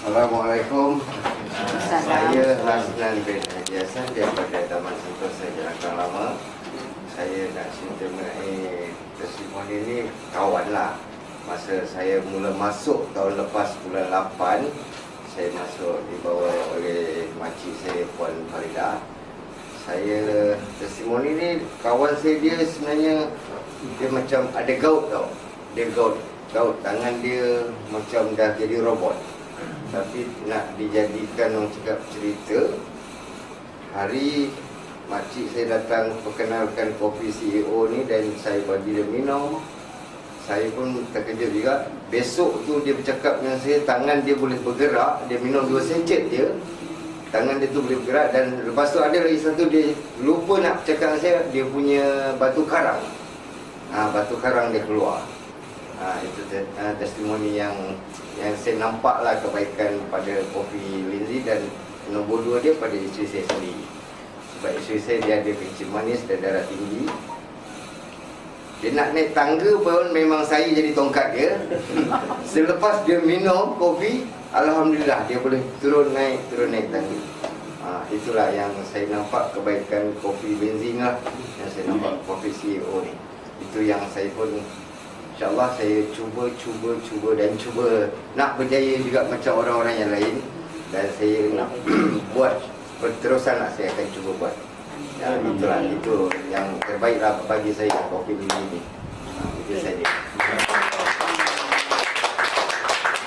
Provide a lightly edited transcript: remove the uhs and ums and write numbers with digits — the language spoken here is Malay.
Assalamualaikum. Saya Hasnan bin Haji Hassan daripada Taman Sentosa Jelantang Lama. Saya nak cerita mengenai testimoni ini kawan lah. Masa saya mula masuk tahun lepas bulan 8, saya masuk dibawa oleh makcik saya Puan Farida. Saya testimoni ni kawan saya, dia sebenarnya dia macam ada gout tau. Dia gout tangan dia macam dah jadi robot. Tapi nak dijadikan orang cakap cerita, hari makcik saya datang perkenalkan kopi CEO ni dan saya bagi dia minum. Saya pun terkejut juga. Besok tu dia bercakap dengan saya, tangan dia boleh bergerak. Dia minum 2 sencet dia, tangan dia tu boleh bergerak. Dan lepas tu ada lagi satu, dia lupa nak cakap dengan saya, dia punya batu karang. Batu karang dia keluar. Itu testimoni yang saya nampaklah kebaikan pada Kopi Lindsay. Dan nombor 2 dia pada isteri saya sendiri. Sebab isteri saya dia ada kencing manis dan darah tinggi. Dia nak naik tangga pun memang saya jadi tongkat dia. Selepas dia minum kopi, alhamdulillah dia boleh turun naik tangga. Itulah yang saya nampak kebaikan Kopi Benzin lah, yang saya nampak Kopi CEO ni. Itu yang saya pun InsyaAllah saya cuba nak berjaya juga macam orang-orang yang lain. Dan saya nak buat berterusan lah, saya akan cuba buat. Itulah, itu yang terbaiklah bagi saya Kopi ini. Itu saja.